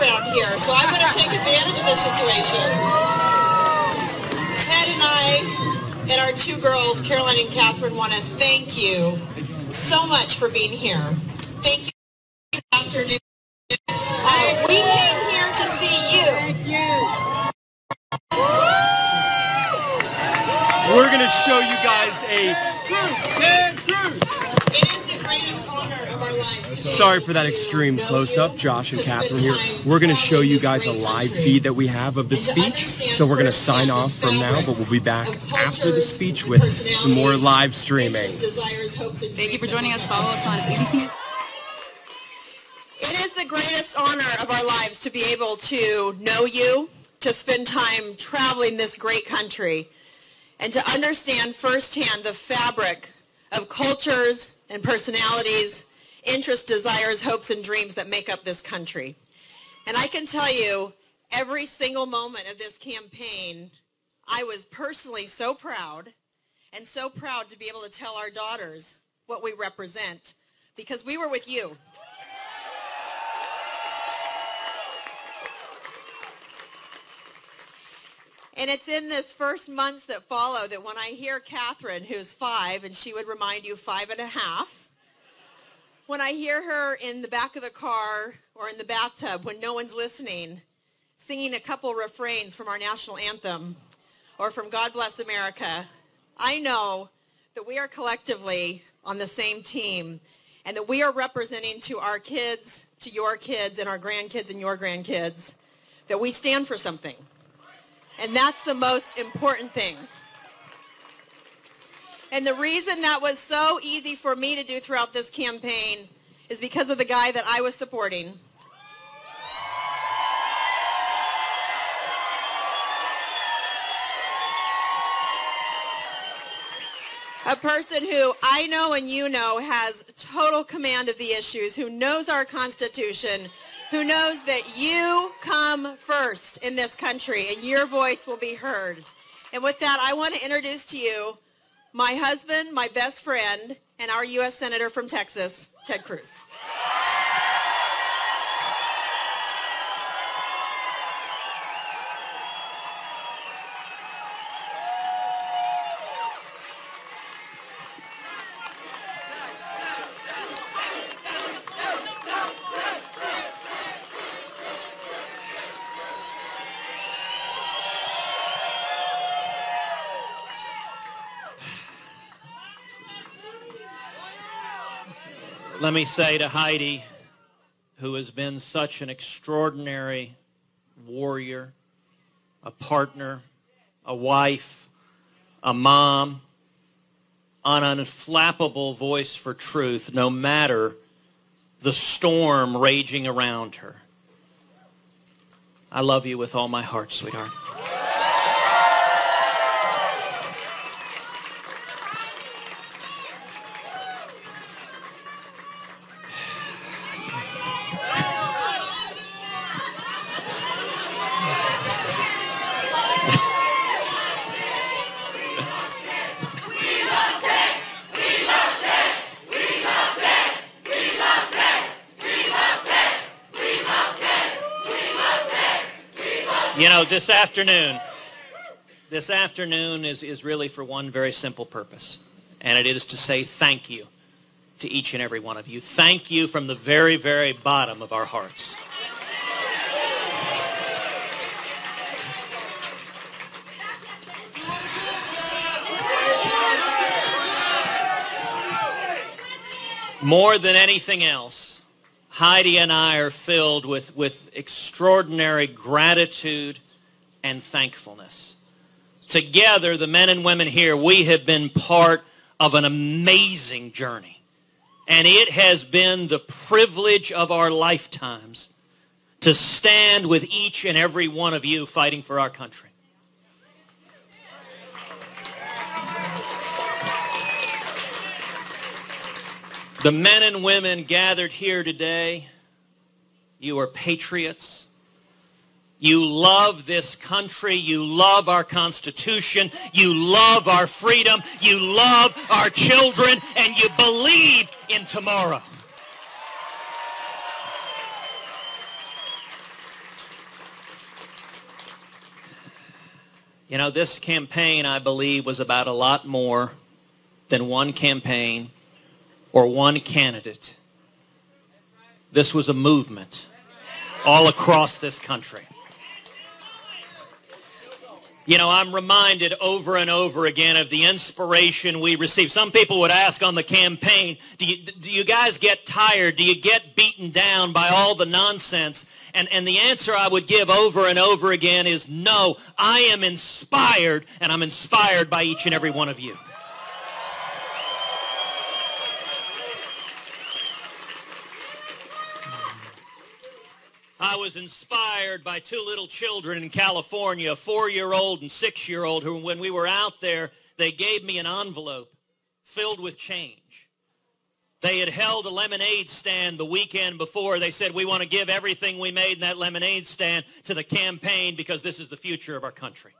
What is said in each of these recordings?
around here, so I better take advantage of this situation. Ted and I and our two girls, Caroline and Catherine, want to thank you so much for being here. Thank you. This afternoon. We came here to see you. Thank you. We're going to show you guys a... It is the greatest honor of our lives. Sorry for that extreme close-up, Josh and Catherine here. We're going to show you guys a live feed that we have of the speech. So we're going to sign off from now, but we'll be back after the speech with some more live streaming. Thank you for joining us. Follow us on ABC News. It is the greatest honor of our lives to be able to know you, to spend time traveling this great country, and to understand firsthand the fabric of cultures and personalities, interests, desires, hopes, and dreams that make up this country. And I can tell you, every single moment of this campaign, I was personally so proud, and so proud to be able to tell our daughters what we represent, because we were with you. And it's in this first months that follow that when I hear Catherine, who's 5, and she would remind you 5.5, when I hear her in the back of the car or in the bathtub when no one's listening, singing a couple refrains from our national anthem or from God Bless America, I know that we are collectively on the same team and that we are representing to our kids, to your kids, and our grandkids and your grandkids, that we stand for something. And that's the most important thing. And the reason that was so easy for me to do throughout this campaign is because of the guy that I was supporting. A person who I know and you know has total command of the issues, who knows our Constitution, who knows that you come first in this country and your voice will be heard. And with that, I want to introduce to you my husband, my best friend, and our U.S. Senator from Texas, Ted Cruz. Let me say to Heidi, who has been such an extraordinary warrior, a partner, a wife, a mom, an unflappable voice for truth, no matter the storm raging around her. I love you with all my heart, sweetheart. You know, this afternoon is really for one very simple purpose, and it is to say thank you to each and every one of you. Thank you from the very, very bottom of our hearts. More than anything else, Heidi and I are filled with extraordinary gratitude and thankfulness. Together, the men and women here, we have been part of an amazing journey. And it has been the privilege of our lifetimes to stand with each and every one of you fighting for our country. The men and women gathered here today, you are patriots. You love this country. You love our Constitution. You love our freedom. You love our children. And you believe in tomorrow. You know, this campaign, I believe, was about a lot more than one campaign or one candidate. This was a movement all across this country. You know, I'm reminded over and over again of the inspiration we receive. Some people would ask on the campaign, do you guys get tired? Do you get beaten down by all the nonsense? And the answer I would give over and over again is no. I am inspired, and I'm inspired by each and every one of you. I was inspired by two little children in California, a 4-year-old and 6-year-old, who, when we were out there, they gave me an envelope filled with change. They had held a lemonade stand the weekend before. They said, we want to give everything we made in that lemonade stand to the campaign because this is the future of our country.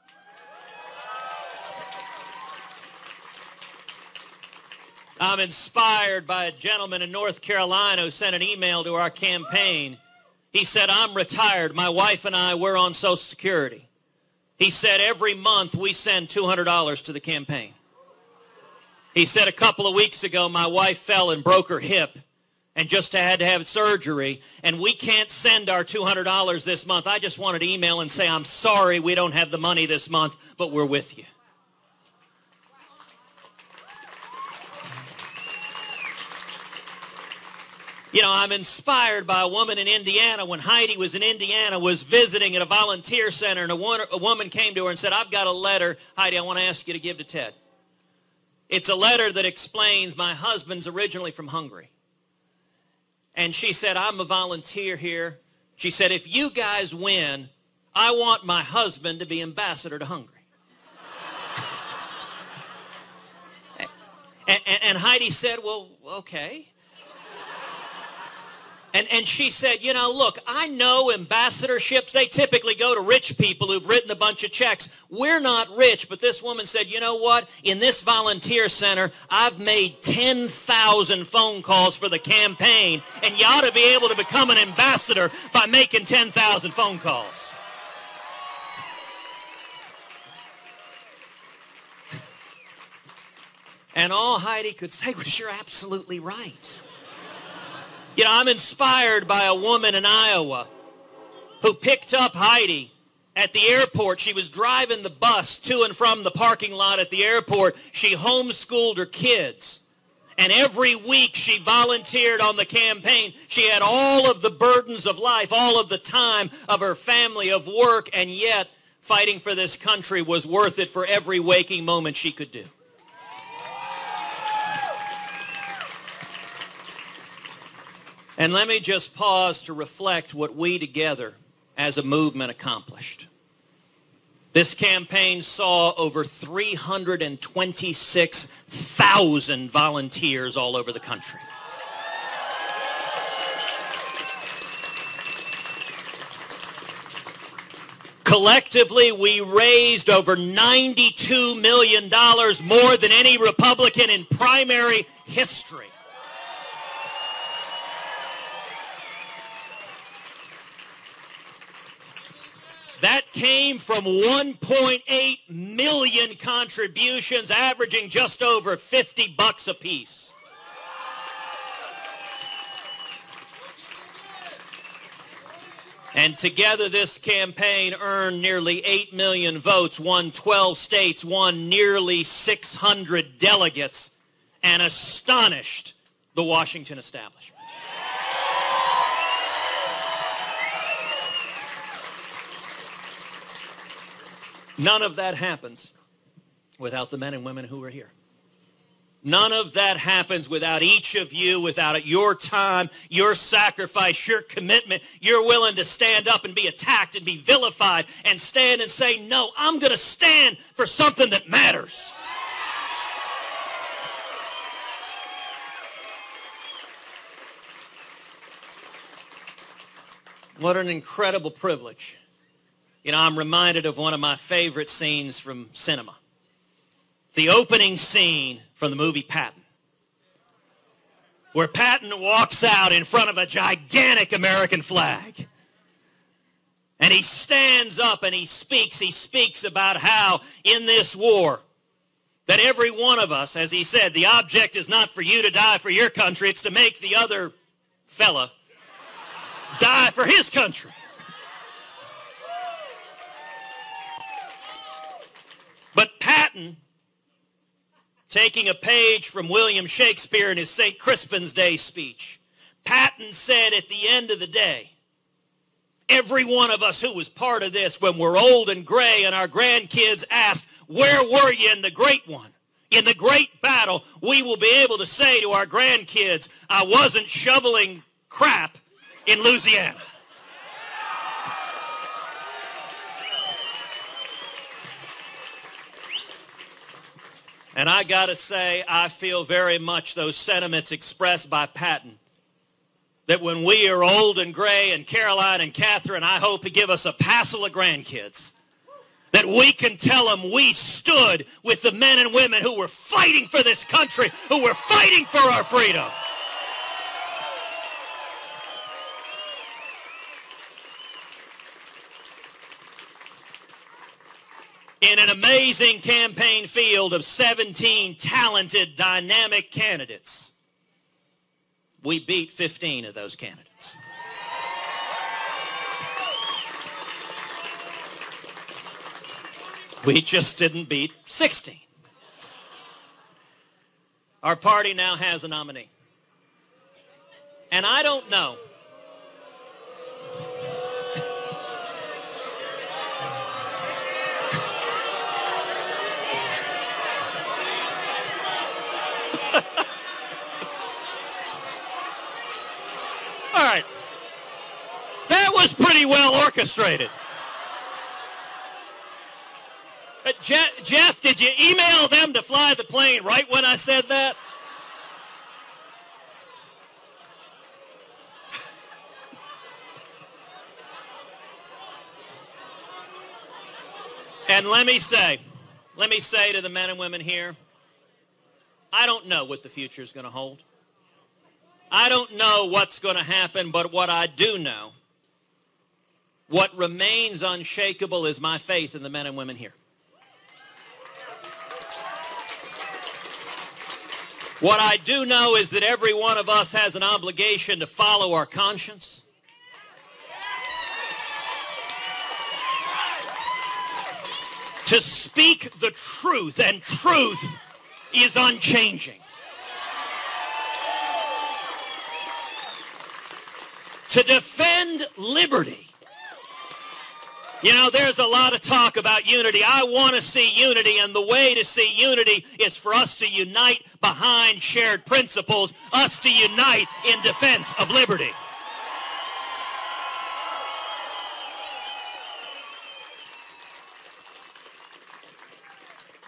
I'm inspired by a gentleman in North Carolina who sent an email to our campaign. He said, I'm retired. My wife and I, we're on Social Security. He said, every month we send $200 to the campaign. He said a couple of weeks ago, my wife fell and broke her hip and just had to have surgery, and we can't send our $200 this month. I just wanted to email and say, I'm sorry we don't have the money this month, but we're with you. You know, I'm inspired by a woman in Indiana. When Heidi was in Indiana, was visiting at a volunteer center, and a woman came to her and said, I've got a letter, Heidi, I want to ask you to give to Ted. It's a letter that explains my husband's originally from Hungary. And she said, I'm a volunteer here. She said, if you guys win, I want my husband to be ambassador to Hungary. and Heidi said, well, okay. And she said, you know, look, I know ambassadorships, they typically go to rich people who've written a bunch of checks. We're not rich, but this woman said, you know what? In this volunteer center, I've made 10,000 phone calls for the campaign, and you ought to be able to become an ambassador by making 10,000 phone calls. And all Heidi could say was, you're absolutely right. You know, I'm inspired by a woman in Iowa who picked up Heidi at the airport. She was driving the bus to and from the parking lot at the airport. She homeschooled her kids. And every week she volunteered on the campaign. She had all of the burdens of life, all of the time of her family, of work, and yet fighting for this country was worth it for every waking moment she could do. And let me just pause to reflect what we together as a movement accomplished. This campaign saw over 326,000 volunteers all over the country. Collectively, we raised over $92 million, more than any Republican in primary history. That came from 1.8 million contributions, averaging just over $50 apiece. And together this campaign earned nearly 8 million votes, won 12 states, won nearly 600 delegates, and astonished the Washington establishment. None of that happens without the men and women who are here. None of that happens without each of you, without your time, your sacrifice, your commitment. You're willing to stand up and be attacked and be vilified and stand and say, no, I'm going to stand for something that matters. What an incredible privilege. You know, I'm reminded of one of my favorite scenes from cinema. The opening scene from the movie Patton, where Patton walks out in front of a gigantic American flag. And he stands up and he speaks about how in this war that every one of us, as he said, the object is not for you to die for your country, it's to make the other fella die for his country. But Patton, taking a page from William Shakespeare in his St. Crispin's Day speech, Patton said at the end of the day, every one of us who was part of this, when we're old and gray and our grandkids ask, where were you in the great one? In the great battle, we will be able to say to our grandkids, I wasn't shoveling crap in Louisiana. And I got to say, I feel very much those sentiments expressed by Patton, that when we are old and gray, and Caroline and Catherine, I hope to give us a passel of grandkids, that we can tell them we stood with the men and women who were fighting for this country, who were fighting for our freedom. In an amazing campaign field of 17 talented, dynamic candidates, we beat 15 of those candidates. We just didn't beat 16. Our party now has a nominee. And I don't know. All right. That was pretty well orchestrated. Jeff, did you email them to fly the plane right when I said that? And let me say to the men and women here, I don't know what the future is going to hold. I don't know what's going to happen, but what I do know, what remains unshakable is my faith in the men and women here. What I do know is that every one of us has an obligation to follow our conscience, to speak the truth, and truth is unchanging. To defend liberty. You know, there's a lot of talk about unity. I want to see unity, and the way to see unity is for us to unite behind shared principles, us to unite in defense of liberty.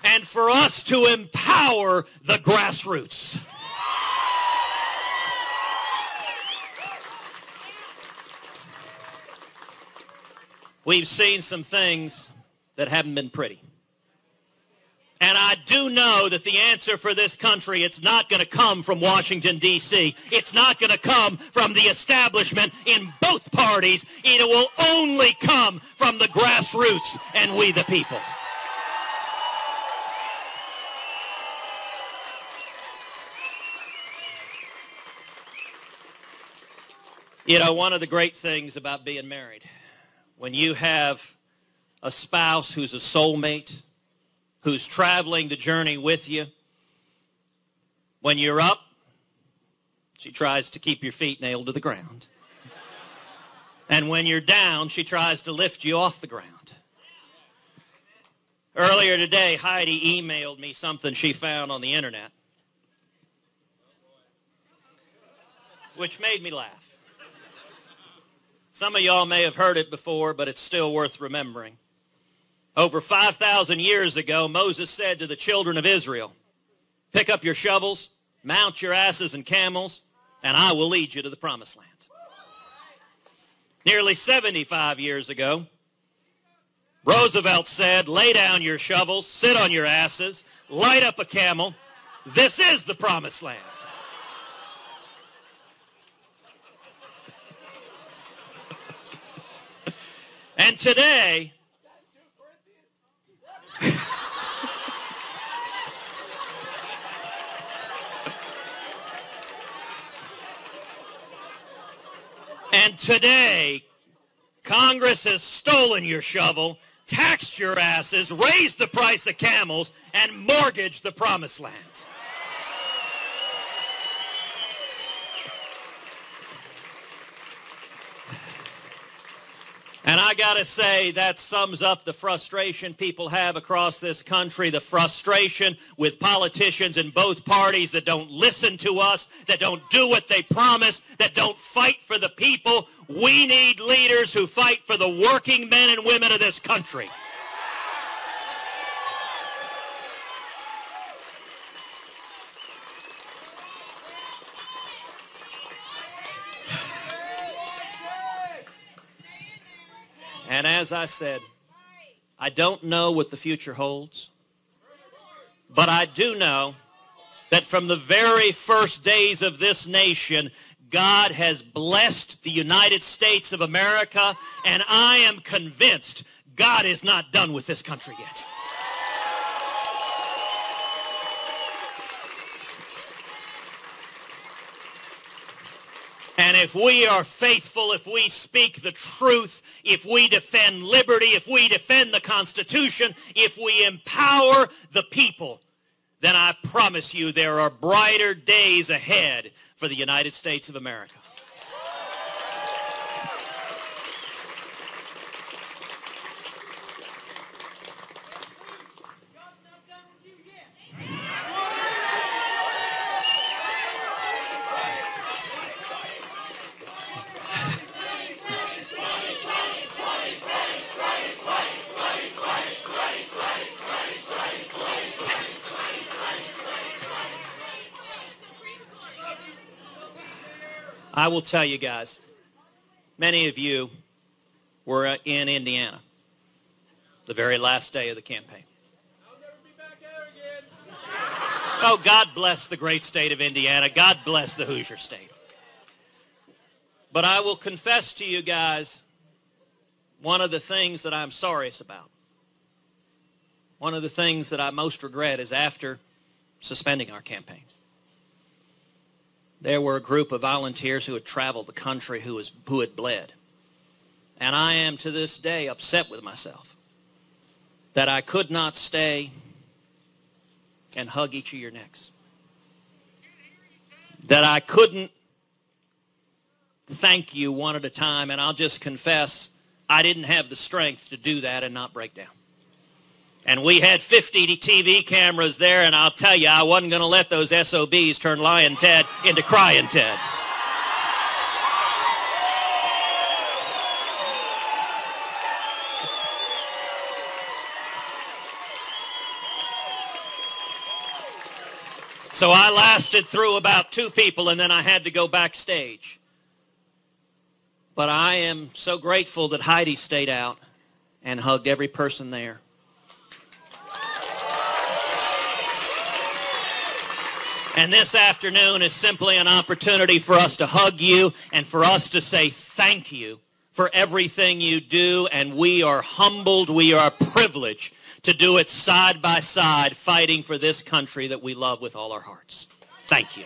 And for us to empower the grassroots. We've seen some things that haven't been pretty. And I do know that the answer for this country, it's not going to come from Washington, D.C. It's not going to come from the establishment in both parties. It will only come from the grassroots and we the people. You know, one of the great things about being married, when you have a spouse who's a soulmate, who's traveling the journey with you, when you're up, she tries to keep your feet nailed to the ground. And when you're down, she tries to lift you off the ground. Earlier today, Heidi emailed me something she found on the internet, which made me laugh. Some of y'all may have heard it before, but it's still worth remembering. Over 5,000 years ago, Moses said to the children of Israel, pick up your shovels, mount your asses and camels, and I will lead you to the promised land. Nearly 75 years ago, Roosevelt said, lay down your shovels, sit on your asses, light up a camel. This is the promised land. And today, Congress has stolen your shovel, taxed your asses, raised the price of camels, and mortgaged the promised land. And I got to say, that sums up the frustration people have across this country, the frustration with politicians in both parties that don't listen to us, that don't do what they promise, that don't fight for the people. We need leaders who fight for the working men and women of this country. And as I said, I don't know what the future holds, but I do know that from the very first days of this nation, God has blessed the United States of America, and I am convinced God is not done with this country yet. And if we are faithful, if we speak the truth, if we defend liberty, if we defend the Constitution, if we empower the people, then I promise you there are brighter days ahead for the United States of America. I will tell you guys, many of you were in Indiana the very last day of the campaign. I'll never be back there again. Oh, God bless the great state of Indiana. God bless the Hoosier state. But I will confess to you guys, one of the things that I'm sorriest about, one of the things that I most regret is after suspending our campaign, there were a group of volunteers who had traveled the country who had bled. And I am to this day upset with myself that I could not stay and hug each of your necks. That I couldn't thank you one at a time, and I'll just confess, I didn't have the strength to do that and not break down. And we had 50 TV cameras there, and I'll tell you, I wasn't going to let those SOBs turn Lying Ted into Crying Ted. So I lasted through about 2 people, and then I had to go backstage. But I am so grateful that Heidi stayed out and hugged every person there. And this afternoon is simply an opportunity for us to hug you and for us to say thank you for everything you do. And we are humbled, we are privileged to do it side by side, fighting for this country that we love with all our hearts. Thank you.